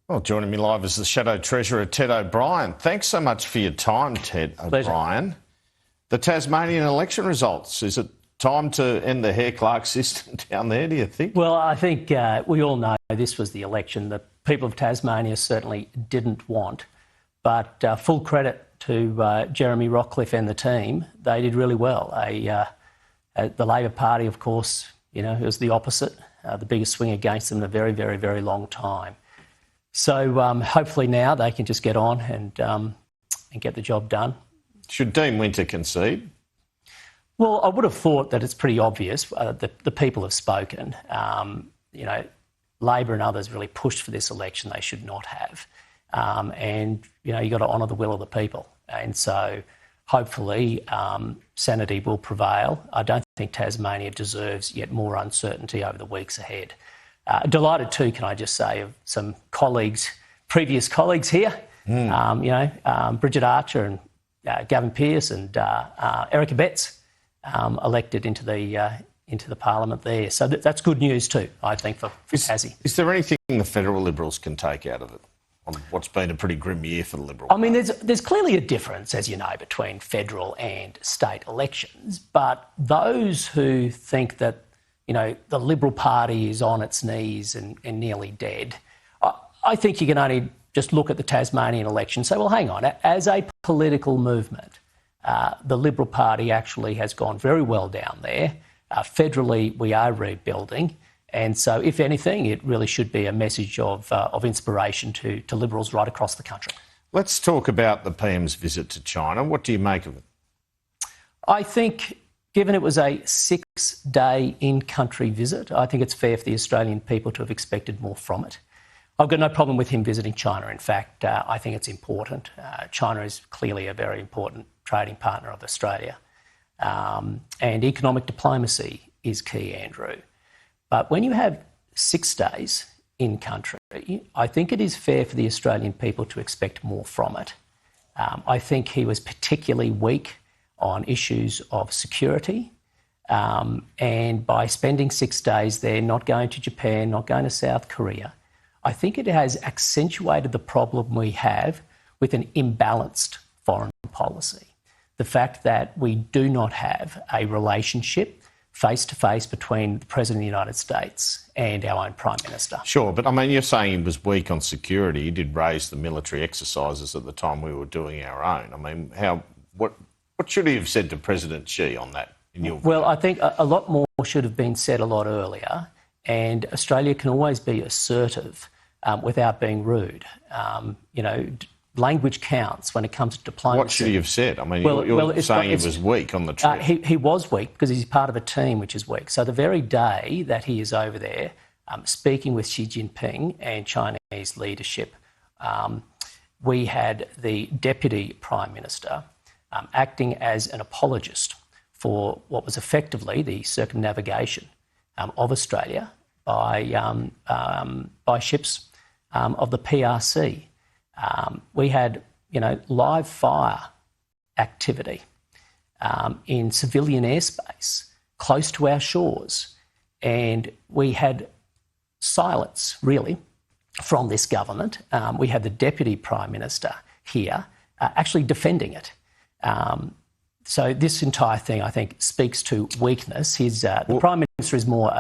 Well, joining me live is the Shadow Treasurer, Ted O'Brien. Thanks so much for your time, Ted O'Brien. The Tasmanian election results, is it time to end the Hare Clark system down there, do you think? Well, I think we all know this was the election that people of Tasmania certainly didn't want. But full credit to Jeremy Rockcliffe and the team. They did really well. The Labor Party, of course, it was the opposite, the biggest swing against them in a very, very, very long time. So hopefully now they can just get on and get the job done. Should Dean Winter concede? Well, I would have thought that it's pretty obvious that the people have spoken. Labor and others really pushed for this election. They should not have. You've got to honour the will of the people. And so hopefully sanity will prevail. I don't think Tasmania deserves yet more uncertainty over the weeks ahead. Delighted too, can I just say, of some colleagues, previous colleagues here, Bridget Archer and Gavin Pearce and Erica Betts elected into the parliament there. So that's good news too, I think, for Tassie. Is there anything the federal Liberals can take out of it on what's been a pretty grim year for the Liberal Party? I mean, there's clearly a difference, as you know, between federal and state elections, but those who think that the Liberal Party is on its knees and nearly dead, I think you can only just look at the Tasmanian election and say, well, hang on, as a political movement, the Liberal Party actually has gone very well down there. Federally, we are rebuilding. And so, if anything, it really should be a message of inspiration to Liberals right across the country. Let's talk about the PM's visit to China. What do you make of it? I think, given it was a 6-day in-country visit, I think it's fair for the Australian people to have expected more from it. I've got no problem with him visiting China. In fact, I think it's important. China is clearly a very important trading partner of Australia. And economic diplomacy is key, Andrew. But when you have 6 days in country, I think it is fair for the Australian people to expect more from it. I think he was particularly weak on issues of security. And by spending 6 days there, not going to Japan, not going to South Korea, I think it has accentuated the problem we have with an imbalanced foreign policy. The fact that we do not have a relationship face-to-face between the President of the United States and our own Prime Minister. Sure, but I mean, you're saying he was weak on security. He did raise the military exercises at the time we were doing our own. I mean, what should he have said to President Xi on that, in your view? Well, I think a lot more should have been said a lot earlier, and Australia can always be assertive without being rude. Language counts when it comes to diplomacy. What should he have said? I mean, you're saying he was weak on the trip. He was weak because he's part of a team which is weak. So the very day that he is over there speaking with Xi Jinping and Chinese leadership, we had the Deputy Prime Minister acting as an apologist for what was effectively the circumnavigation of Australia by ships of the PRC. We had, live fire activity in civilian airspace close to our shores, and we had silence, really, from this government. We had the Deputy Prime Minister here actually defending it. So this entire thing, I think, speaks to weakness. The Prime Minister is more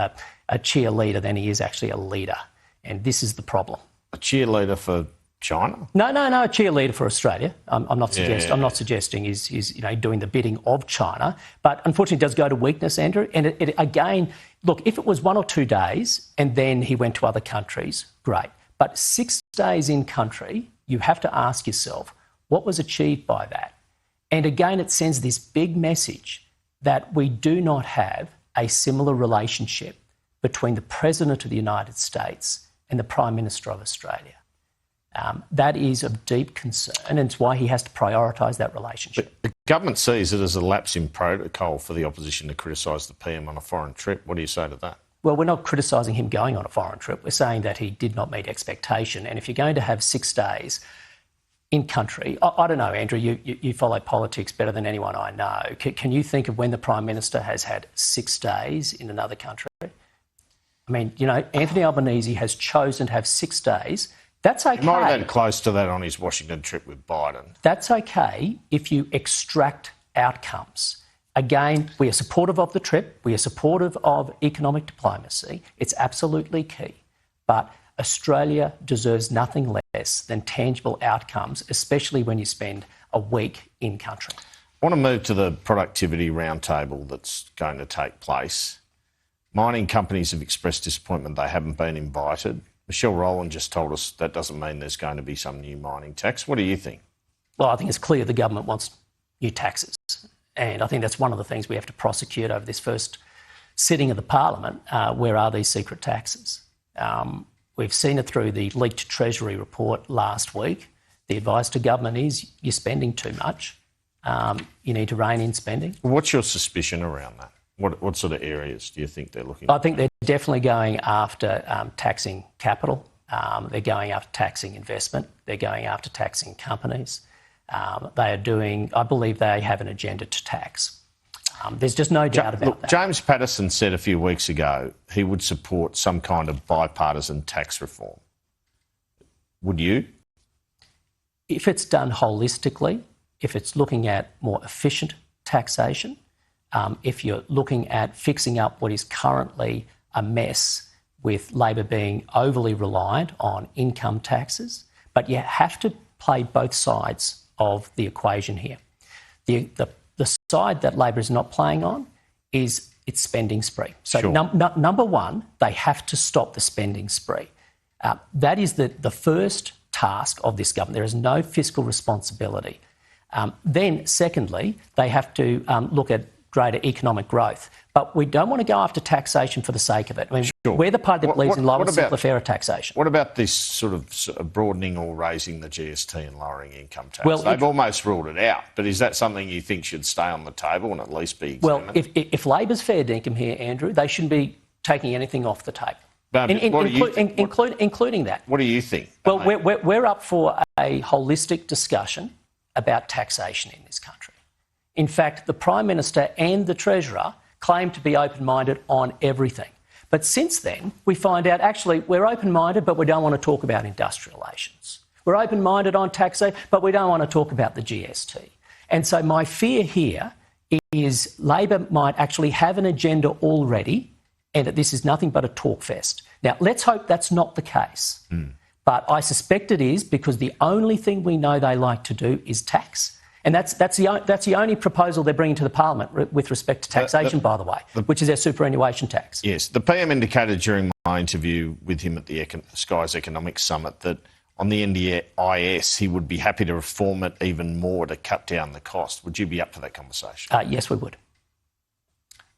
a cheerleader than he is actually a leader, and this is the problem. A cheerleader for China? No, a cheerleader for Australia. I'm not suggesting he's doing the bidding of China, but unfortunately it does go to weakness, Andrew. And it again, look, if it was 1 or 2 days and then he went to other countries, great. But 6 days in country, you have to ask yourself, what was achieved by that? And again, it sends this big message that we do not have a similar relationship between the President of the United States and the Prime Minister of Australia. That is of deep concern, and it's why he has to prioritise that relationship. But the government sees it as a lapse in protocol for the opposition to criticise the PM on a foreign trip. What do you say to that? Well, we're not criticising him going on a foreign trip. We're saying that he did not meet expectation. And if you're going to have 6 days in country, I don't know, Andrew, you follow politics better than anyone I know. Can you think of when the Prime Minister has had 6 days in another country? I mean, Anthony Albanese has chosen to have 6 days. That's okay. He might have been close to that on his Washington trip with Biden. That's okay if you extract outcomes. Again, we are supportive of the trip. We are supportive of economic diplomacy. It's absolutely key. But Australia deserves nothing less than tangible outcomes, especially when you spend a week in country. I want to move to the productivity roundtable that's going to take place. Mining companies have expressed disappointment they haven't been invited. Michelle Rowland just told us that doesn't mean there's going to be some new mining tax. What do you think? Well, I think it's clear the government wants new taxes. And I think that's one of the things we have to prosecute over this first sitting of the Parliament. Where are these secret taxes? We've seen it through the leaked Treasury report last week. The advice to government is you're spending too much. You need to rein in spending. What's your suspicion around that? What sort of areas do you think they're looking at? I think they're definitely going after taxing capital. They're going after taxing investment. They're going after taxing companies. They are doing, I believe they have an agenda to tax. There's just no doubt about that. James Patterson said a few weeks ago he would support some kind of bipartisan tax reform. Would you? If it's done holistically, if it's looking at more efficient taxation, if you're looking at fixing up what is currently a mess with Labor being overly reliant on income taxes, but you have to play both sides of the equation here. The side that Labor is not playing on is its spending spree. So sure. Number one, they have to stop the spending spree. That is the first task of this government. There is no fiscal responsibility. Then secondly, they have to look at greater economic growth. But we don't want to go after taxation for the sake of it. I mean, sure. We're the party that believes in lower and simpler, fairer taxation. What about this sort of broadening or raising the GST and lowering income tax? Well, they've almost ruled it out, but is that something you think should stay on the table and at least be examined? Well, if Labor's fair dinkum here, Andrew, they shouldn't be taking anything off the table, including that. What do you think? Well, we're up for a holistic discussion about taxation in this country. In fact, the Prime Minister and the Treasurer claim to be open-minded on everything. But since then, we find out, actually, we're open-minded, but we don't want to talk about industrial relations. We're open-minded on taxation, but we don't want to talk about the GST. And so my fear here is Labor might actually have an agenda already and that this is nothing but a talk fest. Now, let's hope that's not the case. But I suspect it is, because the only thing we know they like to do is tax. And that's the only proposal they're bringing to the Parliament with respect to taxation, by the way, which is their superannuation tax. Yes. The PM indicated during my interview with him at the Skies Economic Summit that on the NDIS he would be happy to reform it even more to cut down the cost. Would you be up for that conversation? Yes, we would.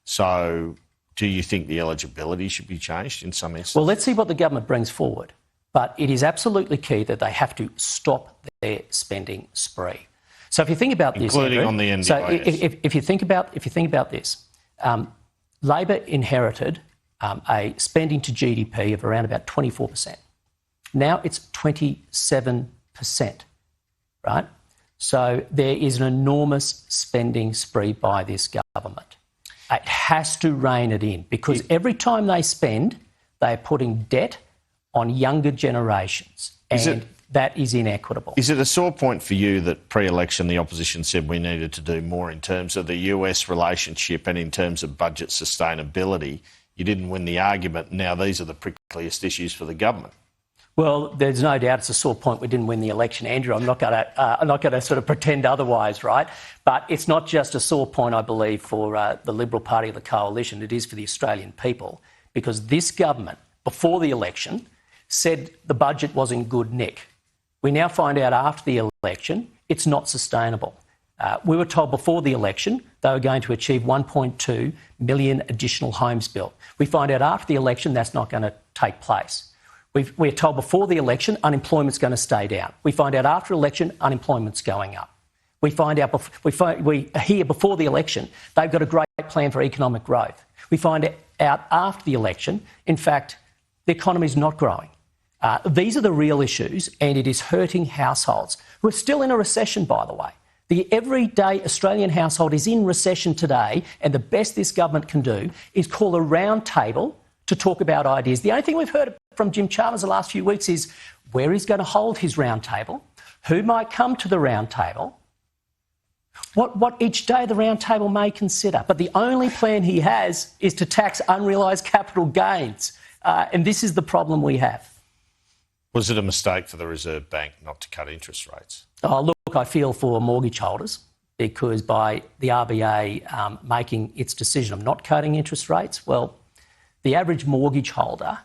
So do you think the eligibility should be changed in some instances? Well, let's see what the government brings forward. But it is absolutely key that they have to stop their spending spree. So if you think about this, including Andrew, on the NDIS. So if you think about this, Labor inherited a spending to GDP of around about 24%. Now it's 27%, right? So there is an enormous spending spree by this government. It has to rein it in, because every time they spend, they are putting debt on younger generations. And that is inequitable. Is it a sore point for you that pre-election the opposition said we needed to do more in terms of the US relationship and in terms of budget sustainability? You didn't win the argument. Now these are the prickliest issues for the government. Well, there's no doubt it's a sore point we didn't win the election, Andrew. I'm not going to sort of pretend otherwise, right? But it's not just a sore point, I believe, for the Liberal Party of the coalition. It is for the Australian people, because this government, before the election, said the budget was in good nick. We now find out after the election it's not sustainable. We were told before the election they were going to achieve 1.2 million additional homes built. We find out after the election that's not going to take place. We're told before the election unemployment's going to stay down. We find out after election unemployment's going up. We hear before the election they've got a great plan for economic growth. We find out after the election, in fact, the economy's not growing. These are the real issues, and it is hurting households who are still in a recession, by the way. The everyday Australian household is in recession today, and the best this government can do is call a round table to talk about ideas. The only thing we've heard from Jim Chalmers the last few weeks is where he's going to hold his round table, who might come to the round table, what each day the round table may consider. But the only plan he has is to tax unrealised capital gains. And this is the problem we have. Was it a mistake for the Reserve Bank not to cut interest rates? Oh, look, I feel for mortgage holders, because by the RBA making its decision of not cutting interest rates, well, the average mortgage holder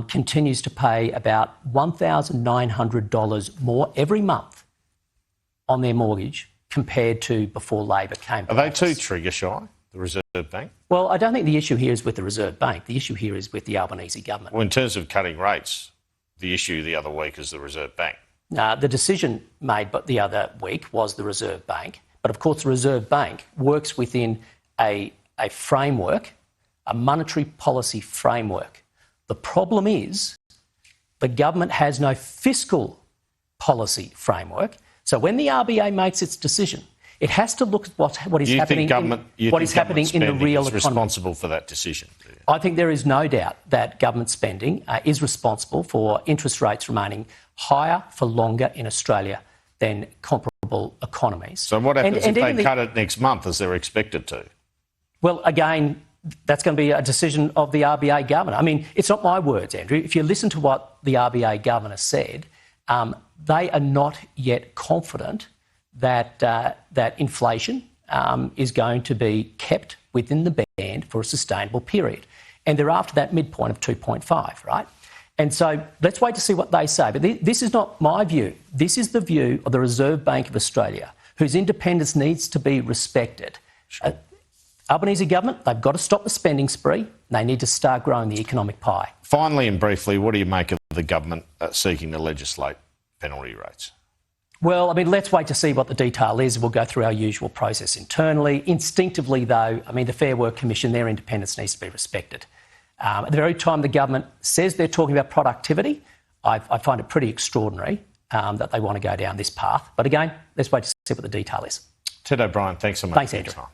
continues to pay about $1,900 more every month on their mortgage compared to before Labor came to Are they office. too trigger shy, the Reserve Bank? Well, I don't think the issue here is with the Reserve Bank. The issue here is with the Albanese government. Well, in terms of cutting rates, the issue the other week is the Reserve Bank. The decision made the other week was the Reserve Bank. But of course, the Reserve Bank works within a framework, a monetary policy framework. The problem is the government has no fiscal policy framework. So when the RBA makes its decision, it has to look at what is happening in the real economy. Responsible for that decision? I think there is no doubt that government spending is responsible for interest rates remaining higher for longer in Australia than comparable economies. So what happens if they cut it next month, as they're expected to? Well, again, that's going to be a decision of the RBA governor. I mean, it's not my words, Andrew. If you listen to what the RBA governor said, they are not yet confident that that inflation is going to be kept within the band for a sustainable period. And they're after that midpoint of 2.5, right? And so let's wait to see what they say. But this is not my view. This is the view of the Reserve Bank of Australia, whose independence needs to be respected. Sure. Albanese government, they've got to stop the spending spree. They need to start growing the economic pie. Finally and briefly, what do you make of the government seeking to legislate penalty rates? Well, I mean, let's wait to see what the detail is. We'll go through our usual process internally. Instinctively, though, I mean, the Fair Work Commission, their independence needs to be respected. At the very time the government says they're talking about productivity, I find it pretty extraordinary that they want to go down this path. But again, let's wait to see what the detail is. Ted O'Brien, thanks so much. Thanks, Andrew.